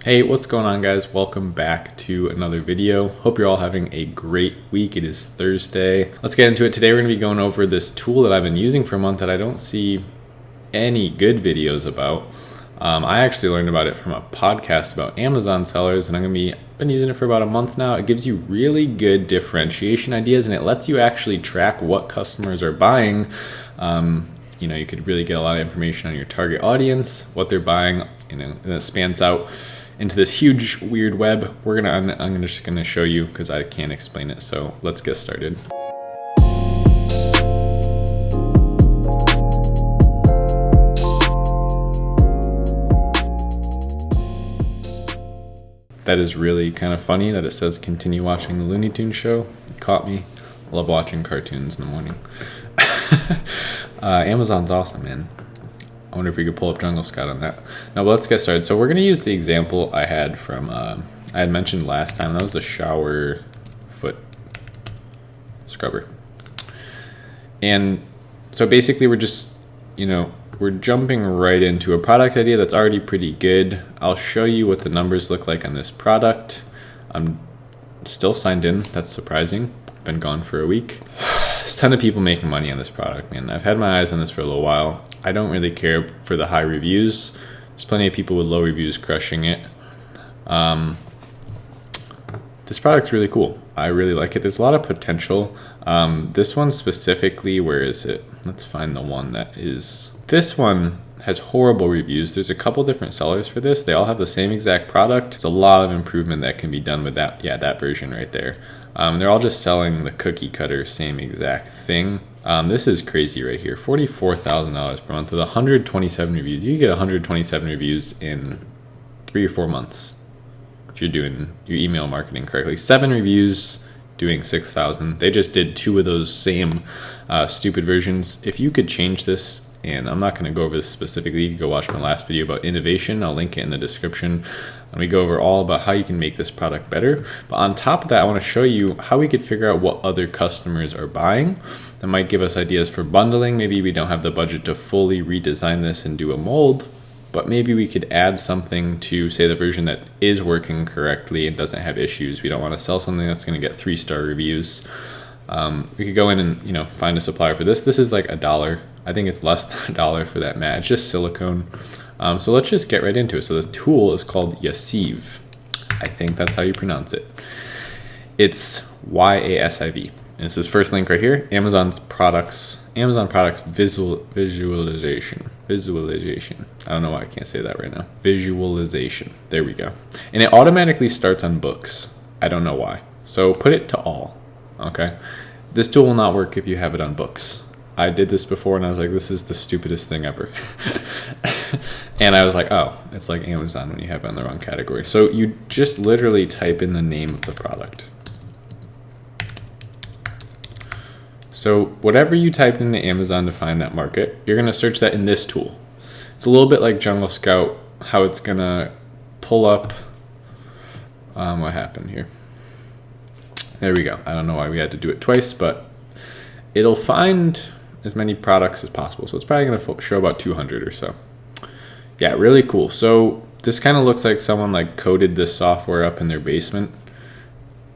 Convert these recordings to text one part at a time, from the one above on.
Hey, what's going on, guys? Welcome back to another video. Hope you're all having a great week. It is Thursday. Let's get into it. Today we're going to be going over this tool that I've been using for a month that I don't see any good videos about. I actually learned about it from a podcast about Amazon sellers, and been using it for about a month now. It gives you really good differentiation ideas, and it lets you actually track what customers are buying. You could really get a lot of information on your target audience, what they're buying, and it spans out into this huge weird web. I'm just gonna show you because I can't explain it. So let's get started. That is really kind of funny that it says continue watching the Looney Tunes show. It caught me. I love watching cartoons in the morning. Amazon's awesome, man. I wonder if we could pull up Jungle Scout on that. Now, but let's get started. So we're going to use the example I had from, I had mentioned last time. That was the shower foot scrubber. And so basically we're just, we're jumping right into a product idea that's already pretty good. I'll show you what the numbers look like on this product. I'm still signed in. That's surprising. I've been gone for a week. There's a ton of people making money on this product, man. I've had my eyes on this for a little while. I don't really care for the high reviews. There's plenty of people with low reviews crushing it. This product's really cool. I really like it. There's a lot of potential. This one specifically, where is it? Let's find the one that is. This one has horrible reviews. There's a couple different sellers for this. They all have the same exact product. There's a lot of improvement that can be done with that. Yeah, that version right there. They're all just selling the cookie cutter same exact thing. This is crazy right here. $44,000 per month with 127 reviews. You get 127 reviews in 3 or 4 months if you're doing your email marketing correctly. 7 reviews doing 6,000. They just did 2 of those same stupid versions. If you could change this, and I'm not going to go over this specifically, you can go watch my last video about innovation. I'll link it in the description. And we go over all about how you can make this product better. But on top of that, I want to show you how we could figure out what other customers are buying. That might give us ideas for bundling. Maybe we don't have the budget to fully redesign this and do a mold, but maybe we could add something to, say, the version that is working correctly and doesn't have issues. We don't want to sell something that's going to get 3-star reviews. We could go in and find a supplier for this. This is like $1. I think it's less than $1 for that mat. It's just silicone. So let's just get right into it. So this tool is called YASIV. I think that's how you pronounce it. It's YASIV. And it's this first link right here. Amazon products visualization. I don't know why I can't say that right now. Visualization. There we go. And it automatically starts on books. I don't know why. So put it to all. Okay. This tool will not work if you have it on books. I did this before and I was like, this is the stupidest thing ever. And I was like, oh, it's like Amazon when you have it in the wrong category. So you just literally type in the name of the product. So whatever you typed into Amazon to find that market, you're going to search that in this tool. It's a little bit like Jungle Scout, how it's going to pull up. What happened here? There we go. I don't know why we had to do it twice, but it'll find as many products as possible. So it's probably going to show about 200 or so. Yeah, really cool. So this kind of looks like someone coded this software up in their basement.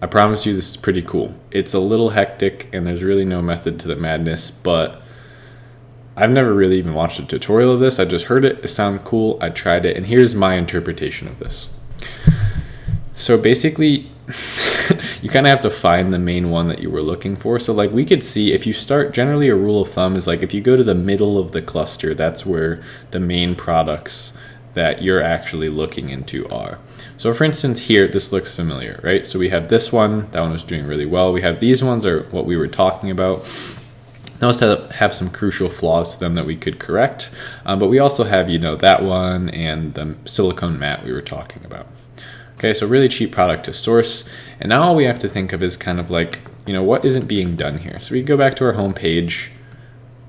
I promise you this is pretty cool. It's a little hectic and there's really no method to the madness, but I've never really even watched a tutorial of this. I just heard it. It sounded cool. I tried it. And here's my interpretation of this. So basically, you kind of have to find the main one that you were looking for. So we could see if you start, generally a rule of thumb is if you go to the middle of the cluster, that's where the main products that you're actually looking into are. So for instance here, this looks familiar, right? So we have this one, that one was doing really well. We have these ones are what we were talking about. Those have some crucial flaws to them that we could correct. But we also have, that one and the silicone mat we were talking about. Okay, so really cheap product to source. And now all we have to think of is kind of what isn't being done here? So we go back to our home page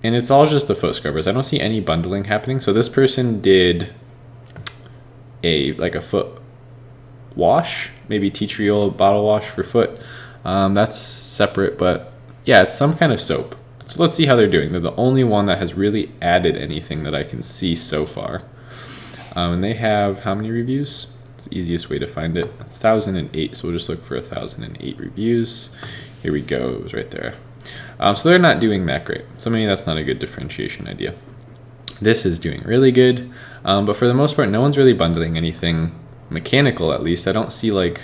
and it's all just the foot scrubbers. I don't see any bundling happening. So this person did a foot wash, maybe tea tree oil bottle wash for foot. That's separate, but yeah, it's some kind of soap. So let's see how they're doing. They're the only one that has really added anything that I can see so far. And they have how many reviews? It's the easiest way to find it. 1,008. So we'll just look for 1,008 reviews. Here we go. It was right there. So they're not doing that great. So maybe that's not a good differentiation idea. This is doing really good. But for the most part, no one's really bundling anything mechanical, at least. I don't see like...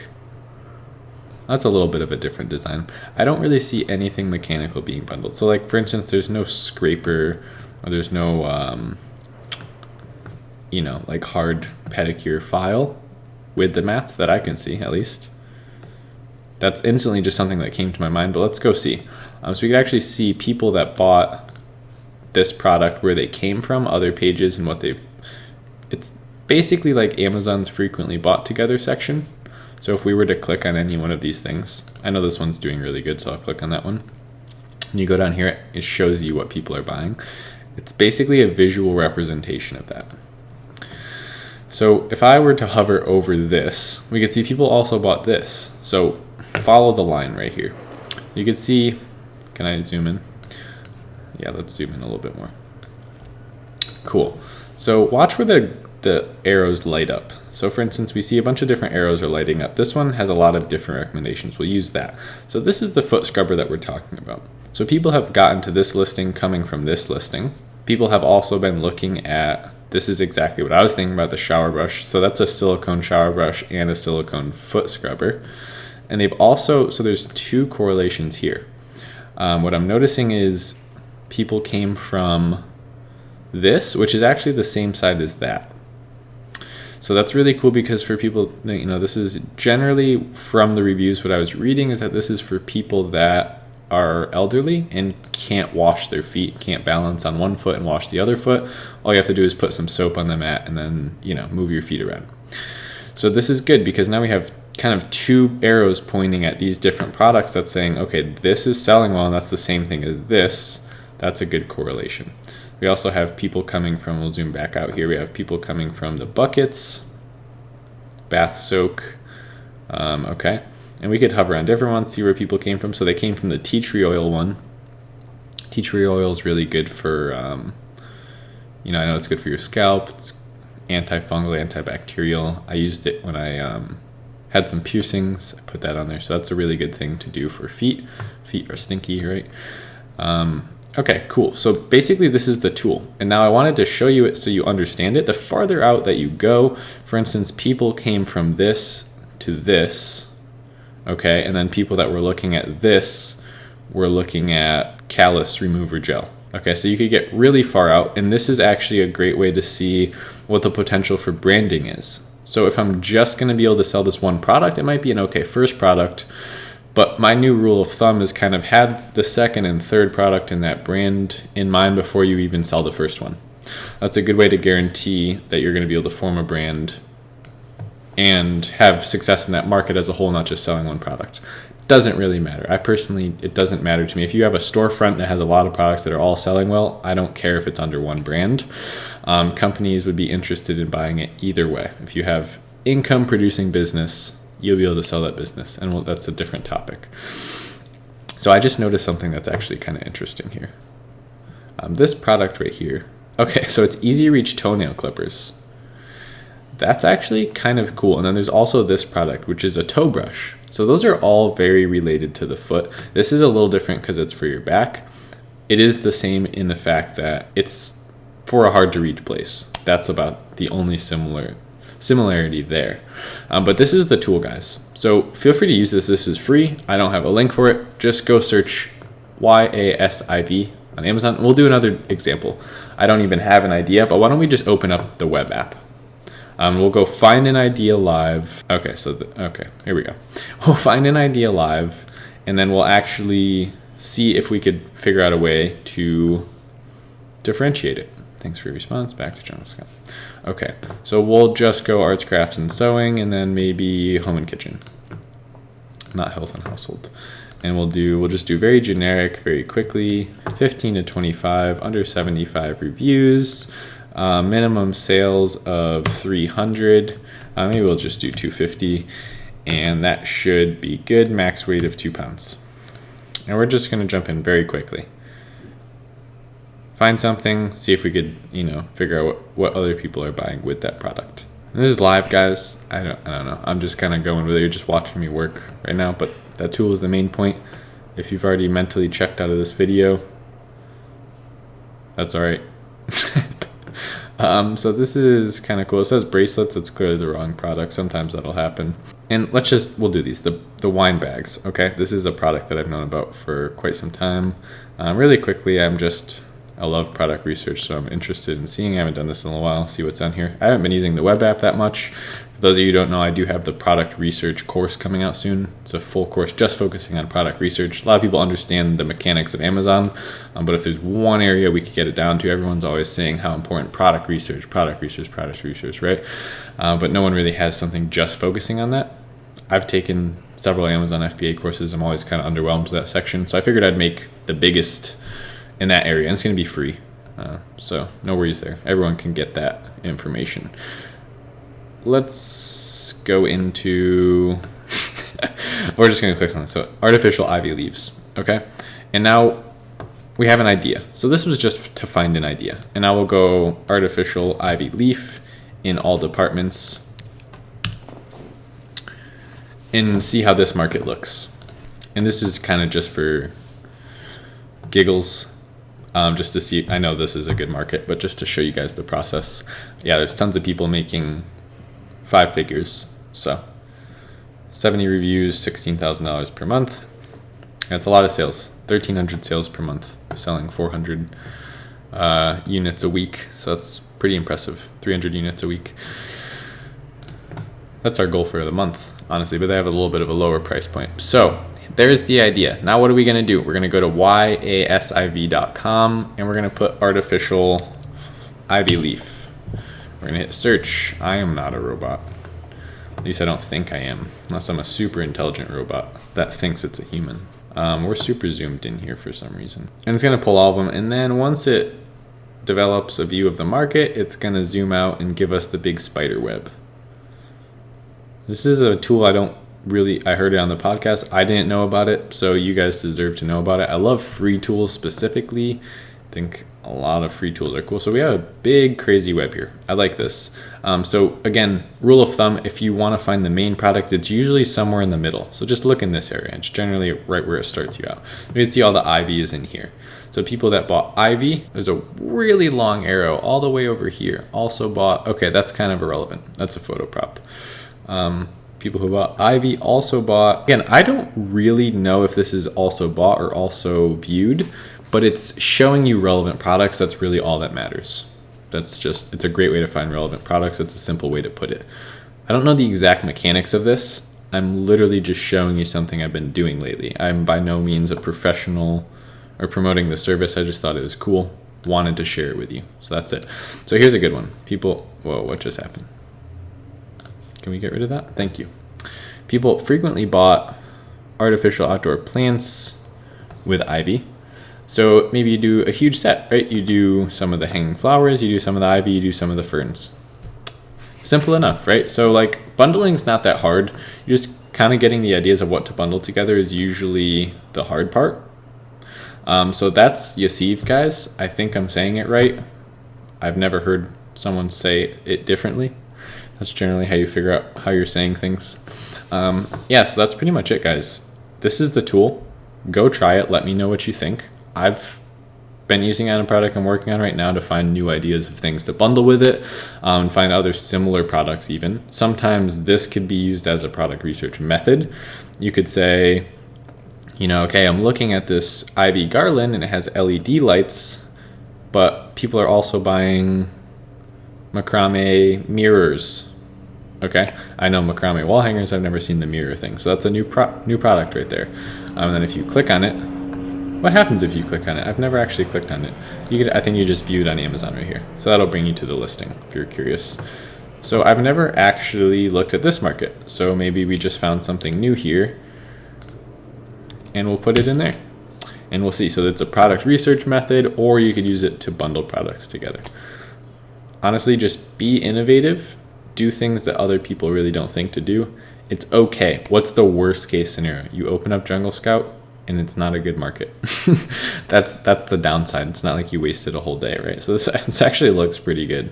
That's a little bit of a different design. I don't really see anything mechanical being bundled. So like, for instance, there's no scraper, or there's no, you know, like hard pedicure file with the mats that I can see, at least. That's instantly just something that came to my mind, but let's go see. So we could actually see people that bought this product, where they came from, other pages, and what they've... It's basically like Amazon's frequently bought together section. So if we were to click on any one of these things, I know this one's doing really good, so I'll click on that one. And you go down here, it shows you what people are buying. It's basically a visual representation of that. So if I were to hover over this, we could see people also bought this. So follow the line right here. You could see, can I zoom in? Yeah, let's zoom in a little bit more. Cool. So watch where the arrows light up. So for instance, we see a bunch of different arrows are lighting up. This one has a lot of different recommendations. We'll use that. So this is the foot scrubber that we're talking about. So people have gotten to this listing coming from this listing. People have also been looking at, this is exactly what I was thinking about, the shower brush. So that's a silicone shower brush and a silicone foot scrubber. And they've also, so there's two correlations here. What I'm noticing is people came from this, which is actually the same side as that. So that's really cool, because for people, you know, this is generally from the reviews, what I was reading is that this is for people that are elderly and can't wash their feet, can't balance on one foot and wash the other foot. All you have to do is put some soap on the mat and then, you know, move your feet around. So this is good, because now we have kind of two arrows pointing at these different products that's saying, okay, this is selling well, and that's the same thing as this. That's a good correlation. We also have people coming from, we'll zoom back out here, we have people coming from the buckets, bath soak, okay. And we could hover on different ones, see where people came from. So they came from the tea tree oil one. Tea tree oil is really good for, you know, I know it's good for your scalp. It's antifungal, antibacterial. I used it when I had some piercings. I put that on there. So that's a really good thing to do for feet. Feet are stinky, right? Okay, cool. So basically this is the tool. And now I wanted to show you it so you understand it. The farther out that you go, for instance, people came from this to this, okay? And then people that were looking at this were looking at callus remover gel. Okay, so you could get really far out, and this is actually a great way to see what the potential for branding is. So if I'm just gonna be able to sell this one product, it might be an okay first product, but my new rule of thumb is kind of have the second and third product in that brand in mind before you even sell the first one. That's a good way to guarantee that you're going to be able to form a brand and have success in that market as a whole, not just selling one product. Doesn't really matter. I personally, it doesn't matter to me. If you have a storefront that has a lot of products that are all selling well, I don't care if it's under one brand. Companies would be interested in buying it either way. If you have income producing business, you'll be able to sell that business, and that's a different topic. So I just noticed something that's actually kind of interesting here. This product right here. Okay, so it's Easy Reach toenail clippers. That's actually kind of cool. And then there's also this product, which is a toe brush. So those are all very related to the foot. This is a little different because it's for your back. It is the same in the fact that it's for a hard to reach place. That's about the only similarity there. But this is the tool, guys. So feel free to use this. This is free. I don't have a link for it. Just go search YASIV on Amazon. We'll do another example. I don't even have an idea, but why don't we just open up the web app? We'll go find an idea live. Okay, okay, here we go. We'll find an idea live, and then we'll actually see if we could figure out a way to differentiate it. Thanks for your response. Back to John Scott. Okay, so we'll just go arts, crafts, and sewing, and then maybe home and kitchen, not health and household. And we'll just do very generic, very quickly, 15 to 25, under 75 reviews, minimum sales of 300. Maybe we'll just do 250, and that should be good. Max weight of 2 pounds. And we're just going to jump in very quickly. Find something, see if we could, figure out what other people are buying with that product. And this is live, guys. I don't know. I'm just kind of going with it. You're just watching me work right now, but that tool is the main point. If you've already mentally checked out of this video, that's all right. So this is kind of cool. It says bracelets. It's clearly the wrong product. Sometimes that'll happen. And we'll do these. The wine bags, okay? This is a product that I've known about for quite some time. Really quickly, I love product research, so I'm interested in seeing. I haven't done this in a while. See what's on here. I haven't been using the web app that much. For those of you who don't know, I do have the product research course coming out soon. It's a full course just focusing on product research. A lot of people understand the mechanics of Amazon, but if there's one area we could get it down to, everyone's always saying how important product research, right? But no one really has something just focusing on that. I've taken several Amazon FBA courses. I'm always kind of underwhelmed with that section, so I figured I'd make the biggest in that area, and it's going to be free, so no worries there. Everyone can get that information. Let's go into we're just going to click on this. So artificial ivy leaves, okay? And now we have an idea. So this was just to find an idea, and now we'll go artificial ivy leaf in all departments and see how this market looks. And this is kind of just for giggles, just to see. I know this is a good market, but just to show you guys the process. Yeah, there's tons of people making 5 figures. So 70 reviews, $16,000 per month. That's a lot of sales. 1,300 sales per month, selling 400 units a week. So that's pretty impressive. 300 units a week. That's our goal for the month, honestly, but they have a little bit of a lower price point. So there's the idea. Now what are we going to do? We're going to go to YASIV.com and we're going to put artificial ivy leaf. We're going to hit search. I am not a robot. At least I don't think I am, unless I'm a super intelligent robot that thinks it's a human. We're super zoomed in here for some reason. And it's going to pull all of them. And then once it develops a view of the market, it's going to zoom out and give us the big spider web. This is a tool I heard it on the podcast. I didn't know about it, so you guys deserve to know about it. I love free tools specifically. I think a lot of free tools are cool. So we have a big crazy web here. I like this. So again, rule of thumb, if you want to find the main product, it's usually somewhere in the middle. So just look in this area. It's generally right where it starts you out. You can see all the ivy is in here. So people that bought ivy, there's a really long arrow all the way over here. Also bought, okay, that's kind of irrelevant. That's a photo prop. People who bought ivy also bought, again, I don't really know if this is also bought or also viewed, but it's showing you relevant products. That's really all that matters. It's a great way to find relevant products. It's a simple way to put it. I don't know the exact mechanics of this. I'm literally just showing you something I've been doing lately. I'm by no means a professional or promoting the service. I just thought it was cool. Wanted to share it with you. So that's it. So here's a good one. Whoa, what just happened? Can we get rid of that? Thank you. People frequently bought artificial outdoor plants with ivy. So maybe you do a huge set, right? You do some of the hanging flowers, you do some of the ivy, you do some of the ferns. Simple enough, right? So like bundling is not that hard. You're just kind of getting the ideas of what to bundle together is usually the hard part. So that's YASIV, guys. I think I'm saying it right. I've never heard someone say it differently. That's generally how you figure out how you're saying things. Yeah, so that's pretty much it, guys. This is the tool. Go try it. Let me know what you think. I've been using it on a product I'm working on right now to find new ideas of things to bundle with it, and find other similar products even. Sometimes this could be used as a product research method. You could say, okay, I'm looking at this ivy garland and it has LED lights, but people are also buying macrame mirrors. Okay, I know macrame wall hangers. I've never seen the mirror thing. So that's a new product right there. And then if you click on it, what happens if you click on it? I've never actually clicked on it. I think you just view it on Amazon right here. So that'll bring you to the listing if you're curious. So I've never actually looked at this market. So maybe we just found something new here and we'll put it in there and we'll see. So it's a product research method, or you could use it to bundle products together. Honestly, just be innovative. Do things that other people really don't think to do. It's okay. What's the worst case scenario? You open up Jungle Scout and it's not a good market. That's the downside. It's not like you wasted a whole day, right? So this actually looks pretty good.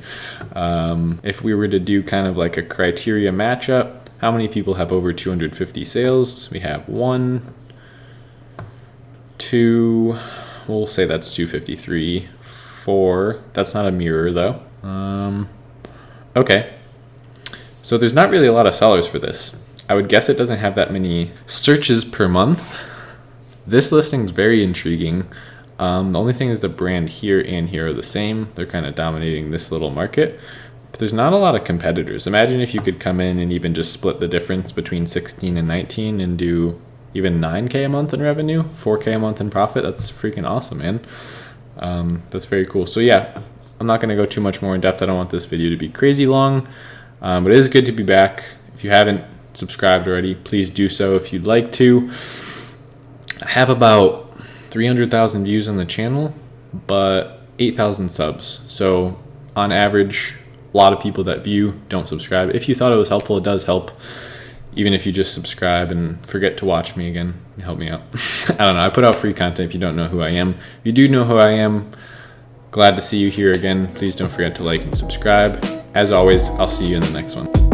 If we were to do kind of like a criteria matchup, how many people have over 250 sales? We have 1, 2, we'll say that's 253, 4. That's not a mirror though. Okay. So there's not really a lot of sellers for this. I would guess it doesn't have that many searches per month. This listing is very intriguing. The only thing is the brand here and here are the same. They're kind of dominating this little market. But there's not a lot of competitors. Imagine if you could come in and even just split the difference between 16 and 19 and do even 9K a month in revenue, 4K a month in profit. That's freaking awesome, man. That's very cool. So yeah, I'm not going to go too much more in depth. I don't want this video to be crazy long, but it is good to be back. If you haven't subscribed already, please do so if you'd like to. I have about 300,000 views on the channel, but 8,000 subs. So on average, a lot of people that view don't subscribe. If you thought it was helpful, it does help. Even if you just subscribe and forget to watch me again, help me out. I don't know. I put out free content if you don't know who I am. If you do know who I am, glad to see you here again. Please don't forget to like and subscribe. As always, I'll see you in the next one.